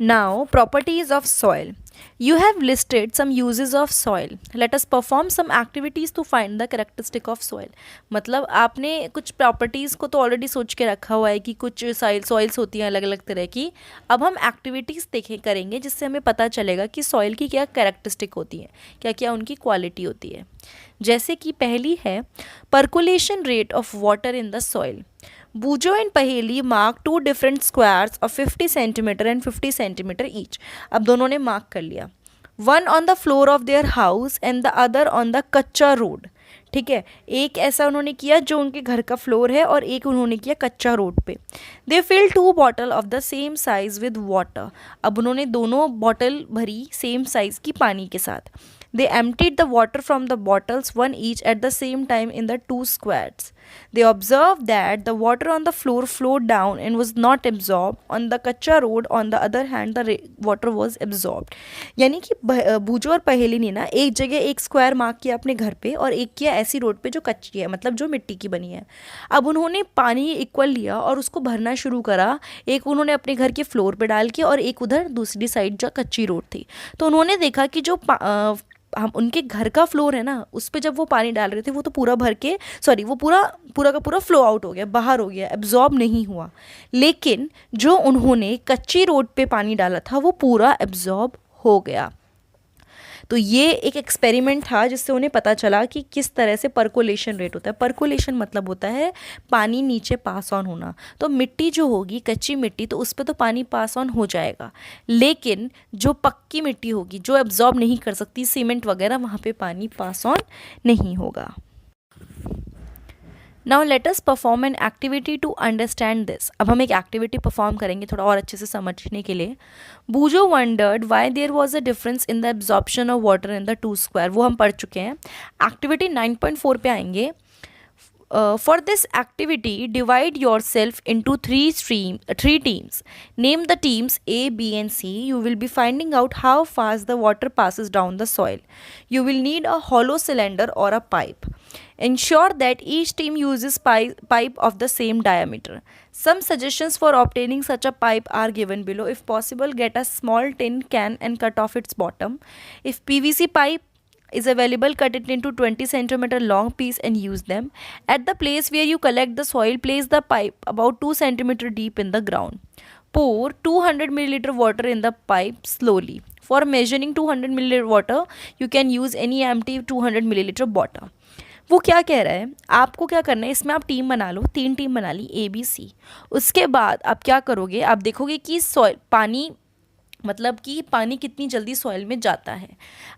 Now, properties of soil. You have listed some uses of soil. Let us perform some activities to find the characteristic of soil. मतलब आपने कुछ properties को तो already सोच के रखा हुआ है कि कुछ सॉइल्स होती हैं अलग अलग तरह की. अब हम एक्टिविटीज़ देखें करेंगे जिससे हमें पता चलेगा कि सॉइल की क्या कैरेक्टरिस्टिक होती है, क्या क्या उनकी क्वालिटी होती है. जैसे कि पहली है percolation rate of water in the soil. Bujo and Paheli mark two different squares of 50 centimeter and 50 centimeter each. अब दोनों ने मार्क कर लिया. One on the floor of their house and the other on the कच्चा road. ठीक है, एक ऐसा उन्होंने किया जो उनके घर का फ्लोर है और एक उन्होंने किया कच्चा रोड पे. They fill two bottle of the same size with water. अब उन्होंने दोनों बॉटल भरी सेम साइज की पानी के साथ. They emptied the water from the bottles, one each, at the same time in the two squares. They observed that the water on the floor flowed down and was not absorbed. On the कच्चा road, on the other hand, the water was absorbed. यानी कि बूजो और पहेली ने ना एक जगह एक स्क्वायर मार्क किया अपने घर पे और एक किया ऐसी रोड पे जो कच्ची है, मतलब जो मिट्टी की बनी है. अब उन्होंने पानी इक्वल लिया और उसको भरना शुरू करा. एक उन्होंने अपने घर के फ्लोर पे डाल के और एक उधर दूसरी साइड जो कच्ची रोड थी. तो उन्होंने देखा कि जो हम उनके घर का फ्लोर है ना उस पर जब वो पानी डाल रहे थे वो तो पूरा भर के वो पूरा पूरा का पूरा फ्लो आउट हो गया, बाहर हो गया, एब्जॉर्ब नहीं हुआ. लेकिन जो उन्होंने कच्ची रोड पे पानी डाला था वो पूरा एब्जॉर्ब हो गया. तो ये एक एक्सपेरिमेंट था जिससे उन्हें पता चला कि किस तरह से परकोलेशन रेट होता है. परकोलेशन मतलब होता है पानी नीचे पास ऑन होना. तो मिट्टी जो होगी कच्ची मिट्टी तो उस पर तो पानी पास ऑन हो जाएगा, लेकिन जो पक्की मिट्टी होगी जो एब्जॉर्ब नहीं कर सकती, सीमेंट वगैरह, वहाँ पे पानी पास ऑन नहीं होगा. Now let us perform an activity to understand this. अब हम एक एक्टिविटी परफॉर्म करेंगे थोड़ा और अच्छे से समझने के लिए. Boojho wondered why there was a difference in the absorption of water in the two square. वो हम पढ़ चुके हैं. एक्टिविटी 9.4 पे आएंगे. For this activity, divide yourself into three teams. Name the teams A, B, and C. You will be finding out how fast the water passes down the soil. You will need a hollow cylinder or a pipe. Ensure that each team uses pipe of the same diameter. Some suggestions for obtaining such a pipe are given below. If possible, get a small tin can and cut off its bottom. If PVC pipe is available, cut it into 20 centimeter long piece and use them. At the place where you collect the soil, place the pipe about 2 centimeter deep in the ground. Pour 200 milliliter water in the pipe slowly. For measuring 200 milliliter water, you can use any empty 200 milliliter bottle. वो क्या कह रहा है, आपको क्या करना है, इसमें आप टीम बना लो. 3 टीम बना ली A B C. उसके बाद आप क्या करोगे, आप देखोगे कि सॉइल पानी मतलब कि पानी कितनी जल्दी सॉइल में जाता है.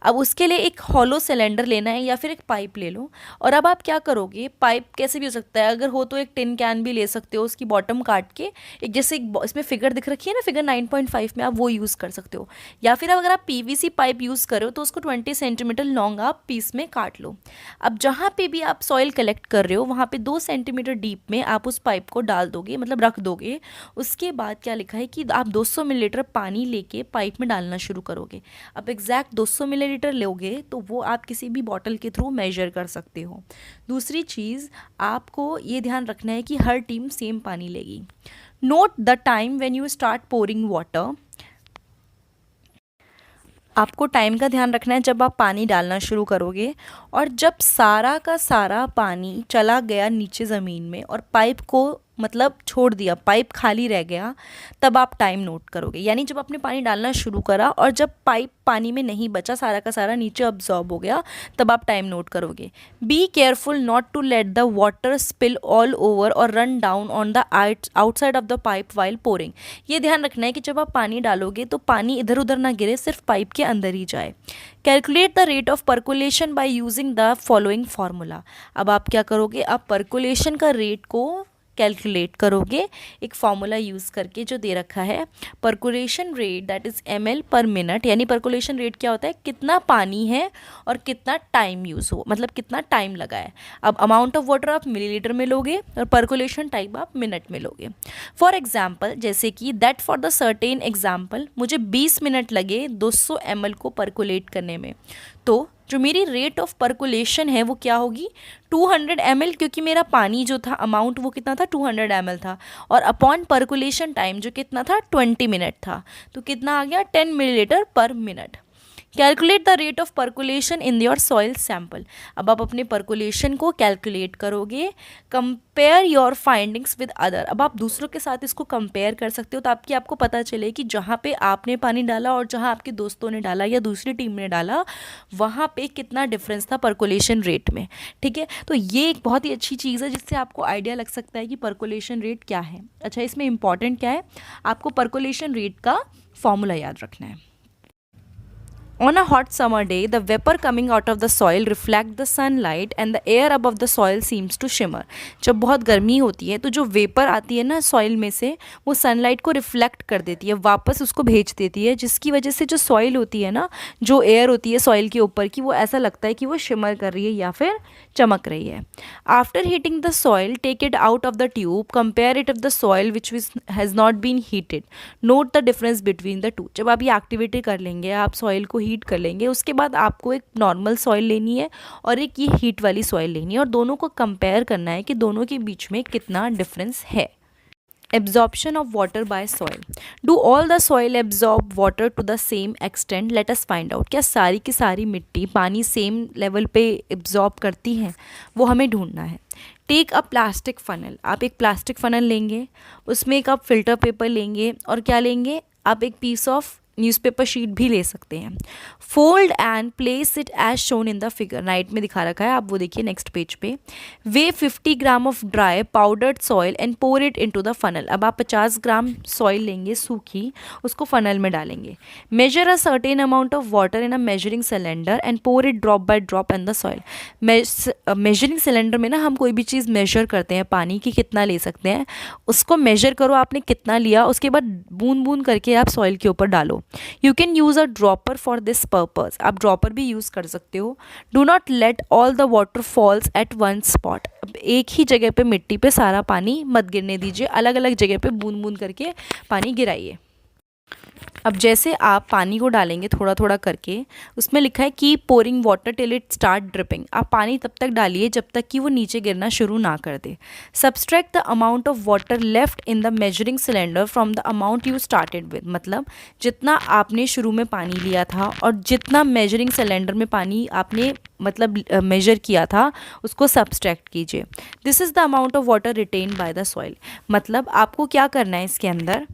अब उसके लिए एक हॉलो सिलेंडर लेना है या फिर एक पाइप ले लो. और अब आप क्या करोगे, पाइप कैसे भी हो सकता है, अगर हो तो एक टिन कैन भी ले सकते हो, उसकी बॉटम काट के एक जैसे इसमें फिगर दिख रखी है ना, फिगर 9.5 में, आप वो यूज़ कर सकते हो. या फिर अगर आप PVC पाइप यूज़ करो तो उसको 20 सेंटीमीटर लॉन्ग आप पीस में काट लो. अब जहाँ पे भी आप सॉइल कलेक्ट कर रहे हो वहाँ पे 2 सेंटीमीटर डीप में आप उस पाइप को डाल दोगे, मतलब रख दोगे. उसके बाद क्या लिखा है कि आप 200 मिलीलीटर पानी लेके पाइप में डालना शुरू करोगे. अब एग्जैक्ट 200 मिलीलीटर लोगे तो वो आप किसी भी बॉटल के थ्रू मेजर कर सकते हो. दूसरी चीज़ आपको ये ध्यान रखना है कि हर टीम सेम पानी लेगी. Note the time when you start pouring water. आपको टाइम का ध्यान रखना है जब आप पानी डालना शुरू करोगे, और जब सारा का सारा पानी चला गया नीचे ज़मीन में और पाइप को मतलब छोड़ दिया, पाइप खाली रह गया, तब आप टाइम नोट करोगे. यानी जब आपने पानी डालना शुरू करा और जब पाइप पानी में नहीं बचा, सारा का सारा नीचे अब्जॉर्ब हो गया, तब आप टाइम नोट करोगे. Be careful not to let the water spill all over और run down on the outside of the pipe while pouring. ये ध्यान रखना है कि जब आप पानी डालोगे तो पानी इधर उधर ना गिरे, सिर्फ पाइप के अंदर ही जाए. Calculate the rate of percolation by using the following formula. अब आप क्या करोगे, आप परकुलेशन का रेट को कैलकुलेट करोगे एक फॉर्मूला यूज़ करके जो दे रखा है. Percolation rate that is ml पर मिनट. यानी परकुलेशन रेट क्या होता है, कितना पानी है और कितना टाइम यूज़ हो, मतलब कितना टाइम लगा है. अब अमाउंट ऑफ वाटर आप मिलीलीटर में लोगे और परकुलेशन टाइम आप मिनट में लोगे. फॉर एग्जाम्पल, जैसे कि that for the certain example, मुझे 20 मिनट लगे 200 ml को परकुलेट करने में. तो जो मेरी रेट ऑफ परकोलेशन है वो क्या होगी 200 ml, क्योंकि मेरा पानी जो था अमाउंट वो कितना था 200 ml था, और अपॉन परकोलेशन टाइम जो कितना था 20 मिनट था, तो कितना आ गया 10 मिलीलीटर पर minute. Calculate the rate of percolation in your soil sample. अब आप अपने परकुलेशन को कैलकुलेट करोगे। Compare your findings with other. अब आप दूसरों के साथ इसको कंपेयर कर सकते हो, तो आपको पता चले कि जहाँ पे आपने पानी डाला और जहाँ आपके दोस्तों ने डाला या दूसरी टीम ने डाला वहाँ पे कितना डिफरेंस था परकुलेशन रेट में। ठीक है, तो ये एक बहुत ही अच्छी चीज़ है जिससे आपको आइडिया लग सकता है कि परकुलेशन रेट क्या है। अच्छा, इसमें इंपॉर्टेंट क्या है, आपको परकुलेशन रेट का फॉर्मूला याद रखना है। On a hot summer day, the vapor coming out of the soil reflect the sunlight and the air above the soil seems to shimmer. जब बहुत गर्मी होती है तो जो वेपर आती है ना सॉइल में से, वो सनलाइट को रिफ्लेक्ट कर देती है, वापस उसको भेज देती है, जिसकी वजह से जो सॉइल होती है ना, जो एयर होती है सॉइल के ऊपर की, वो ऐसा लगता है कि वो शिमर कर रही है या फिर चमक रही है। After heating the soil, take it out of the tube, compare it of the soil which has not been heated, note the difference between the two. जब आप ये एक्टिविटी कर लेंगे, आप सॉइल को हीट कर लेंगे, उसके बाद आपको एक नॉर्मल सॉइल लेनी है और एक ये हीट वाली सॉइल लेनी है, और दोनों को कंपेयर करना है कि दोनों के बीच में कितना डिफरेंस है। Absorption of water by soil. Do all the soil absorb water to the same extent? Let us find out. क्या सारी की सारी मिट्टी पानी सेम लेवल पे एब्जॉर्ब करती है, वो हमें ढूंढना है। Take a plastic funnel. आप एक प्लास्टिक फनल लेंगे, उसमें एक आप फिल्टर पेपर लेंगे, और क्या लेंगे, आप एक पीस ऑफ न्यूज़पेपर शीट भी ले सकते हैं। Fold and place it as shown in the figure. Right में दिखा रखा है, आप वो देखिए नेक्स्ट पेज पे। Weigh 50 gram of dry powdered soil and pour it into the funnel. अब आप 50 ग्राम सॉइल लेंगे सूखी, उसको फनल में डालेंगे। Measure a certain amount of water in a measuring cylinder and pour it drop by drop in the soil. Measuring cylinder में ना हम कोई भी चीज़ मेजर करते हैं, पानी की कितना ले सकते हैं, उसको मेजर करो आपने कितना लिया, उसके बाद बूंद बूंद करके आप सॉइल के ऊपर डालो। You can use a dropper for this purpose. आप ड्रॉपर भी यूज़ कर सकते हो। Do not let all the water falls at one spot. अब एक ही जगह पे मिट्टी पे सारा पानी मत गिरने दीजिए, अलग अलग जगह पे बूंद बूंद करके पानी गिराइए। अब जैसे आप पानी को डालेंगे थोड़ा थोड़ा करके, उसमें लिखा है keep pouring water till it start dripping. आप पानी तब तक डालिए जब तक कि वो नीचे गिरना शुरू ना कर दे। Subtract the amount of water left in the measuring cylinder from the amount you started with. मतलब जितना आपने शुरू में पानी लिया था और जितना मेजरिंग सिलेंडर में पानी आपने मतलब मेजर किया था, उसको सब्सट्रैक्ट कीजिए। This is the amount of water written by the soil. मतलब आपको क्या करना है, इसके अंदर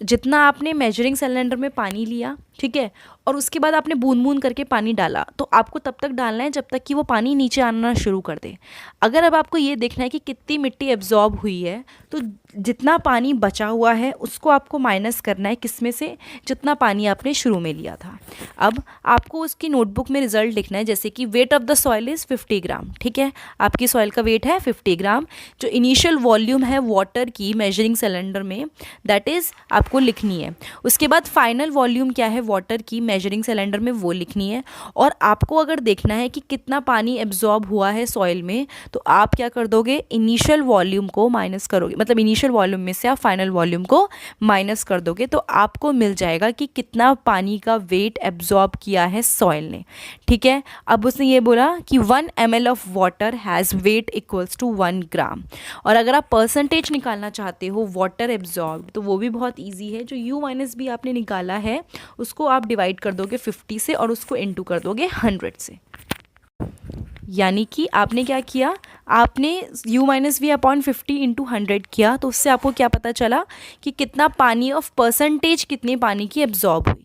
जितना आपने मेजरिंग सिलेंडर में पानी लिया, ठीक है, और उसके बाद आपने बूंद बूंद करके पानी डाला, तो आपको तब तक डालना है जब तक कि वो पानी नीचे आना शुरू कर दे। अगर अब आपको ये देखना है कि कितनी मिट्टी एब्जॉर्ब हुई है, तो जितना पानी बचा हुआ है उसको आपको माइनस करना है, किसमें से, जितना पानी आपने शुरू में लिया था। अब आपको उसकी नोटबुक में रिजल्ट लिखना है, जैसे कि weight of the soil is 50 ग्राम। ठीक है, आपकी सॉइल का वेट है 50 ग्राम। जो इनिशियल वॉल्यूम है वाटर की मेजरिंग सिलेंडर में, दैट इज़ आपको लिखनी है। उसके बाद फाइनल वॉल्यूम क्या है वाटर की मेजरिंग सिलेंडर में, वो लिखनी है। और आपको अगर देखना है कि कितना पानी एब्जॉर्ब हुआ है सॉइल में, तो आप क्या कर दोगे, इनिशियल वॉल्यूम को माइनस करोगे, मतलब इनिशियल वॉल्यूम में से आप फाइनल वॉल्यूम को माइनस कर दोगे, तो आपको मिल जाएगा कि कितना पानी का वेट एब्जॉर्ब किया है सॉइल ने। ठीक है, अब उसने ये बोला कि 1 ml of water has weight equals to 1 gram. और अगर आप परसेंटेज निकालना चाहते हो वाटर एब्जॉर्ब, तो वो भी बहुत ईजी है। जो U माइनस बी आपने निकाला है उसको आप डिवाइड कर दोगे 50 से और उसको इनटू कर दोगे 100 से। यानी कि आपने क्या किया, आपने U minus V upon 50 into 100 किया, तो उससे आपको क्या पता चला कि कितना पानी ऑफ परसेंटेज कितने पानी की एब्जॉर्ब हुई।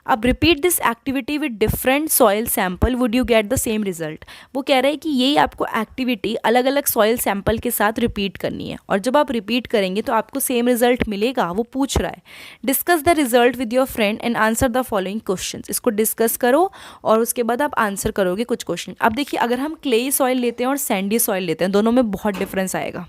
अब repeat this activity with different soil sample, would you get the same result. वो कह रहा है कि यही आपको एक्टिविटी अलग अलग सॉइल सैम्पल के साथ रिपीट करनी है, और जब आप रिपीट करेंगे तो आपको सेम रिजल्ट मिलेगा। वो पूछ रहा है discuss the result with your friend and answer the following question. इसको डिस्कस करो और उसके बाद आप आंसर करोगे कुछ क्वेश्चन। अब देखिए, अगर हम क्लेई सॉइल लेते हैं और सैंडी सॉइल लेते हैं, दोनों में बहुत डिफरेंस आएगा।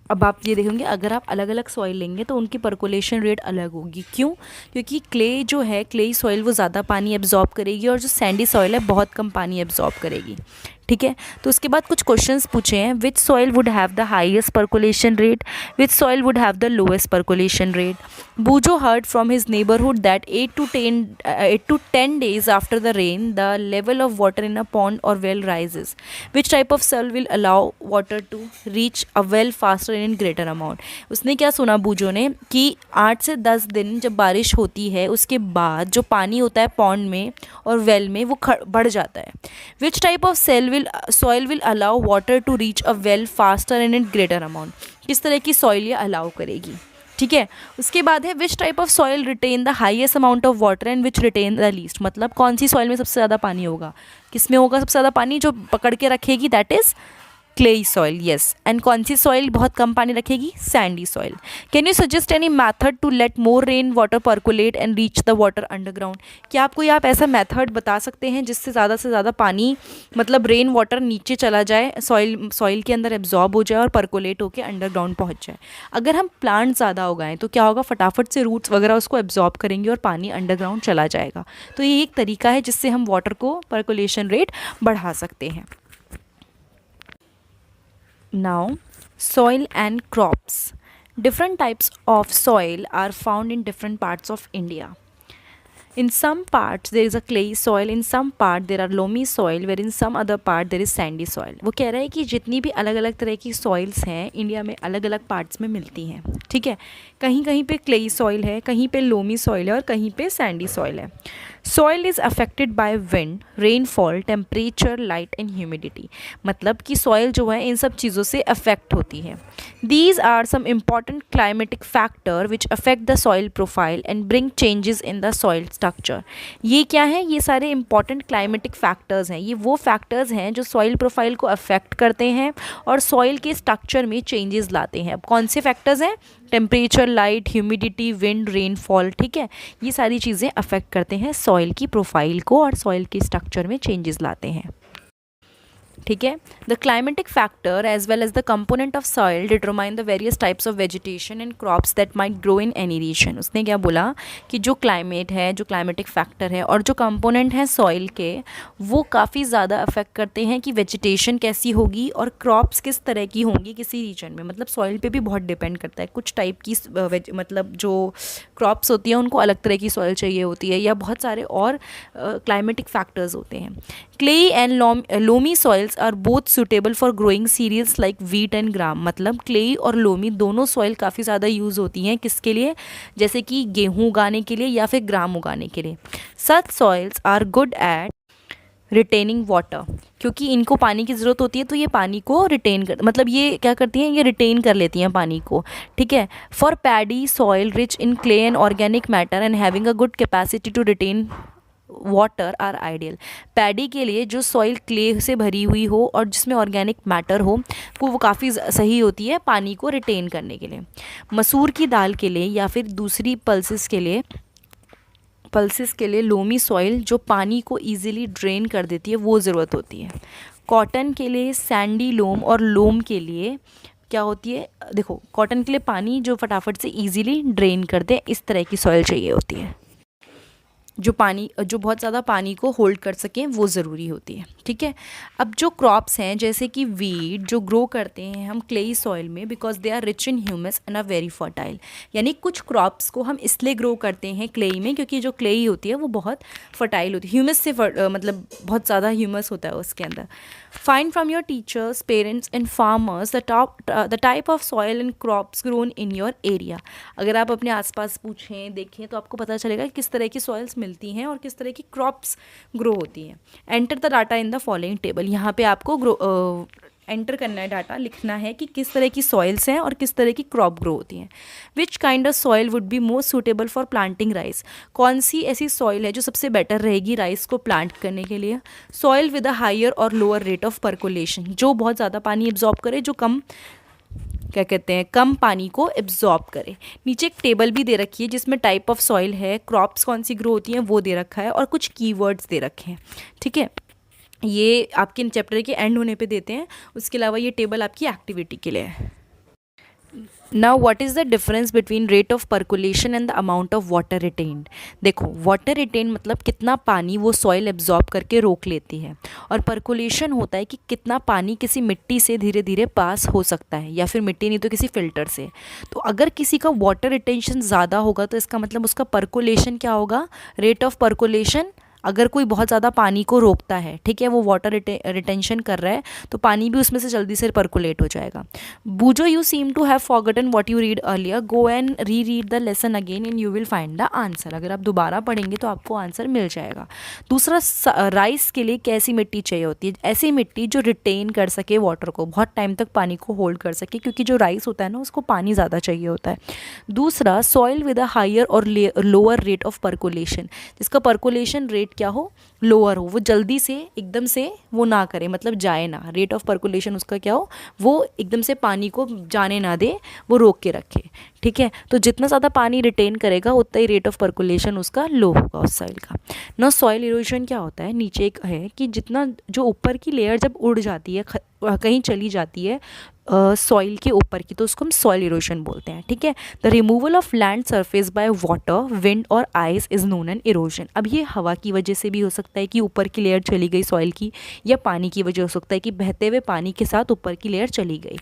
अब आप ये देखेंगे, अगर आप अलग अलग सॉइल लेंगे तो उनकी परकोलेशन रेट अलग होगी। क्यों? क्योंकि क्ले जो है, क्लेई सॉइल वो ज़्यादा पानी एब्जॉर्ब करेगी, और जो सैंडी सॉइल है बहुत कम पानी एब्जॉर्ब करेगी। ठीक है। तो उसके बाद कुछ क्वेश्चंस पूछे हैं, विच soil would have the highest percolation rate, which soil would have the lowest percolation rate. बूजो heard from his neighbourhood that 8 to 10 days after the rain the level of water in a pond or well rises. Which type of soil will allow water to reach a well faster and in greater amount। उसने क्या सुना बूजो ने कि 8 से 10 दिन जब बारिश होती है उसके बाद जो पानी होता है पॉन्ड में और वेल में वो बढ़ जाता है। Which type of soil will allow water to reach a well faster and in greater amount। किस तरह की सॉइल ये अलाउ करेगी, ठीक है। उसके बाद है which type of soil retain the highest amount of water and which retain the least. मतलब कौन सी सॉइल में सबसे ज़्यादा पानी होगा, किस में होगा सबसे ज़्यादा पानी, जो पकड़ के रखेगी, that is clayey soil, yes. And कौन सी सॉइल बहुत कम पानी रखेगी, sandy soil. Can you suggest any method to let more rain water percolate and reach the water underground. क्या आपको आप ऐसा मेथड बता सकते हैं जिससे ज़्यादा पानी मतलब रेन वाटर नीचे चला जाए, सॉइल के अंदर एब्जॉर्ब हो जाए और पर्कुलेट होकर अंडरग्राउंड पहुँच जाए। अगर हम प्लांट ज़्यादा उगाएं तो क्या होगा, फटाफट से रूट्स वगैरह उसको एब्जॉर्ब करेंगे और पानी अंडरग्राउंड चला जाएगा। तो ये एक तरीका है जिससे हम वाटर को पर्कुलेशन रेट बढ़ा सकते हैं। Now, soil and crops. Different types of soil are found in different parts of India. In some parts there is a clay soil, in some part there are loamy soil, where in some other part there is sandy soil। वो कह रहा है कि जितनी भी अलग अलग तरह की सॉइल्स हैं इंडिया में अलग अलग पार्ट्स में मिलती हैं, ठीक है। कहीं कहीं पे क्लेई सॉइल है, कहीं पे लोमी सॉइल है और कहीं पे सैंडी सॉइल है। Soil is affected by wind, rainfall, temperature, light and humidity. मतलब कि सॉइल जो है इन सब चीज़ों से अफेक्ट होती है। These are some important climatic factor which affect the soil profile and bring changes in the soil structure. ये क्या है, ये सारे इंपॉर्टेंट क्लाइमेटिक फैक्टर्स हैं। ये वो फैक्टर्स हैं जो सॉइल प्रोफाइल को अफेक्ट करते हैं और सॉइल के स्ट्रक्चर में चेंजेस लाते हैं। अब कौन से फैक्टर्स हैं, temperature, light, humidity, wind, rainfall, ठीक है। ये सारी चीज़ें अफेक्ट करते हैं सॉइल की प्रोफाइल को और सॉइल के स्ट्रक्चर में चेंजेस लाते हैं, ठीक है। The climatic factor as well as the component of soil determine the various types of vegetation and crops that might grow in any region. उसने क्या बोला कि जो क्लाइमेट है, जो क्लाइमेटिक फैक्टर है और जो कंपोनेंट हैं सॉइल के, वो काफ़ी ज़्यादा अफेक्ट करते हैं कि वेजिटेशन कैसी होगी और क्रॉप्स किस तरह की होंगी किसी रीजन में। मतलब सॉइल पे भी बहुत डिपेंड करता है। कुछ टाइप की मतलब जो क्रॉप्स होती हैं उनको अलग तरह की सॉइल चाहिए होती है, या बहुत सारे और क्लाइमेटिक फैक्टर्स होते हैं। Clayey and loamy soils are both suitable for growing cereals like wheat and gram. मतलब क्लेई और लोमी दोनों सॉइल काफ़ी ज़्यादा यूज़ होती हैं किसके लिए, जैसे कि गेहूँ उगाने के लिए या फिर ग्राम उगाने के लिए। Such soils are good at retaining water, क्योंकि इनको पानी की ज़रूरत होती है तो ये पानी को रिटेन कर, मतलब ये क्या करती हैं, ये रिटेन कर लेती हैं पानी को, ठीक है। For paddy soil rich in clay and organic matter and having a good capacity to retain water are ideal. Paddy के लिए जो सॉइल क्ले से भरी हुई हो और जिसमें ऑर्गेनिक मैटर हो वो काफ़ी सही होती है पानी को रिटेन करने के लिए। मसूर की दाल के लिए या फिर दूसरी पल्सेस के लिए लोमी सॉइल जो पानी को ईजिली ड्रेन कर देती है वो ज़रूरत होती है। कॉटन के लिए सैंडी लोम और लोम के लिए क्या होती है, देखो कॉटन के लिए पानी जो फटाफट से ईजिली ड्रेन कर दे, इस तरह की सॉइल चाहिए होती है। जो बहुत ज़्यादा पानी को होल्ड कर सकें वो ज़रूरी होती है, ठीक है। अब जो क्रॉप्स हैं जैसे कि वीट जो ग्रो करते हैं हम क्लेई सॉइल में because they are rich in humus and are very fertile. यानी कुछ क्रॉप्स को हम इसलिए ग्रो करते हैं क्लेई में क्योंकि जो क्लेई होती है वो बहुत फर्टाइल होती है, ह्यूमस से मतलब बहुत ज़्यादा ह्यूमस होता है उसके अंदर। Find from your teachers, parents and farmers the type of soil and crops grown in your area. अगर आप अपने आसपास पूछें देखें तो आपको पता चलेगा कि किस तरह की सॉइल्स मिलती हैं और किस तरह की क्रॉप्स ग्रो होती हैं। Enter the data in the following table. यहाँ पे आपको एंटर करना है, डाटा लिखना है कि किस तरह की सॉइल्स हैं और किस तरह की क्रॉप ग्रो होती हैं। Which kind of soil would be most suitable for planting rice. कौन सी ऐसी सॉइल है जो सबसे बेटर रहेगी राइस को प्लांट करने के लिए। सॉइल विद अ हायर और लोअर रेट ऑफ पर्कुलेशन, जो बहुत ज़्यादा पानी एब्जॉर्ब करे, जो कम पानी को एब्जॉर्ब करे। नीचे एक टेबल भी दे रखी है जिसमें टाइप ऑफ सॉइल है, क्रॉप्स कौन सी ग्रो होती हैं वो दे रखा है और कुछ कीवर्ड्स दे रखे हैं, ठीक है। ये आपके चैप्टर के एंड होने पे देते हैं, उसके अलावा ये टेबल आपकी एक्टिविटी के लिए है। Now what is the difference between rate of percolation and the amount of water retained. देखो, वाटर रिटेन मतलब कितना पानी वो सॉइल एब्जॉर्ब करके रोक लेती है, और परकोलेशन होता है कि कितना पानी किसी मिट्टी से धीरे धीरे पास हो सकता है, या फिर मिट्टी नहीं तो किसी फिल्टर से। तो अगर किसी का वाटर रिटेंशन ज़्यादा होगा तो इसका मतलब उसका परकोलेशन क्या होगा, रेट ऑफ परकोलेशन। अगर कोई बहुत ज़्यादा पानी को रोकता है, ठीक है, वो वाटर रिटेंशन कर रहा है, तो पानी भी उसमें से जल्दी से परकुलेट हो जाएगा। Boojho, you seem to have forgotten what you read earlier, go and re read the lesson again and you will find the answer. अगर आप दोबारा पढ़ेंगे तो आपको आंसर मिल जाएगा। दूसरा, राइस के लिए कैसी मिट्टी चाहिए होती है, ऐसी मिट्टी जो रिटेन कर सके वाटर को, बहुत टाइम तक पानी को होल्ड कर सके, क्योंकि जो राइस होता है ना उसको पानी ज़्यादा चाहिए होता है। दूसरा, सॉइल विद अ हायर और लोअर रेट ऑफ परकुलेशन, जिसका परकुलेशन रेट क्या हो, लोअर हो, वो जल्दी से एकदम से वो ना करे, मतलब जाए ना, रेट ऑफ परकुलेशन उसका क्या हो, वो एकदम से पानी को जाने ना दे, वो रोक के रखे, ठीक है। तो जितना ज़्यादा पानी रिटेन करेगा उतना ही रेट ऑफ परकुलेशन उसका लो होगा उस सॉइल का। ना सॉइल इरोजन क्या होता है, नीचे एक है कि जितना जो ऊपर की लेयर जब उड़ जाती है, कहीं चली जाती है सॉइल के ऊपर की, तो उसको हम सॉइल इरोजन बोलते हैं, ठीक है। The removal of land surface by water, wind और ice is known an erosion. अब ये हवा की वजह से भी हो सकता है कि ऊपर की लेयर चली गई सॉइल की, या पानी की वजह हो सकता है कि बहते हुए पानी के साथ ऊपर की लेयर चली गई।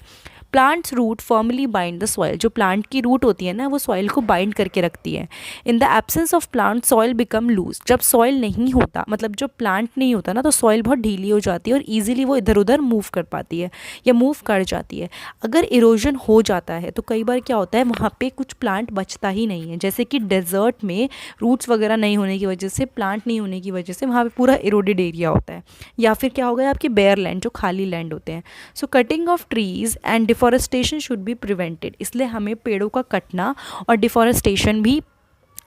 Plants root firmly bind the soil, जो प्लांट की रूट होती है ना वो सॉइल को बाइंड करके रखती है। In the absence of plant soil become loose, जब सॉइल नहीं होता, मतलब जब प्लांट नहीं होता ना, तो सॉइल बहुत ढीली हो जाती है और ईजिली वो इधर उधर मूव कर पाती है या मूव कर जाती है। अगर इरोजन हो जाता है तो कई बार क्या होता है, वहाँ पे कुछ प्लांट बचता ही नहीं है, जैसे कि डेजर्ट में रूट्स वगैरह नहीं होने की वजह से, प्लांट नहीं होने की वजह से वहाँ पे पूरा इरोडेड एरिया होता है। या फिर क्या होगा, आपके बेयर लैंड, जो खाली लैंड होते हैं। सो cutting of trees and deforestation should be prevented, इसलिए हमें पेड़ों का कटना और डिफॉरेस्टेशन भी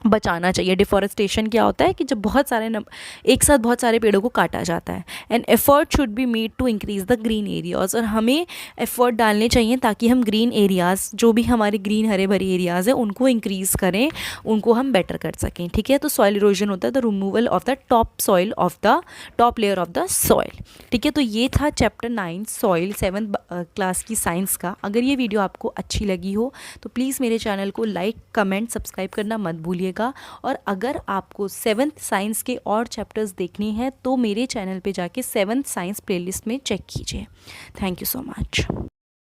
बचाना चाहिए। डिफॉरेस्टेशन क्या होता है कि जब बहुत सारे एक साथ बहुत सारे पेड़ों को काटा जाता है। And effort should be made to increase the green areas, और हमें एफर्ट डालने चाहिए ताकि हम ग्रीन एरियाज़, जो भी हमारे ग्रीन हरे भरे एरियाज़ हैं, उनको इंक्रीज़ करें, उनको हम बेटर कर सकें, ठीक है। तो सॉइल इरोजन होता है the removal of the top layer of the soil, ठीक है। तो ये था चैप्टर 9 सॉइल 7th क्लास की साइंस का। अगर ये वीडियो आपको अच्छी लगी हो तो प्लीज़ मेरे चैनल को लाइक, कमेंट, सब्सक्राइब करना मत भूलिए। और अगर आपको 7th साइंस के और चैप्टर्स देखने हैं तो मेरे चैनल पे जाके 7th साइंस प्लेलिस्ट में चेक कीजिए। Thank you so much.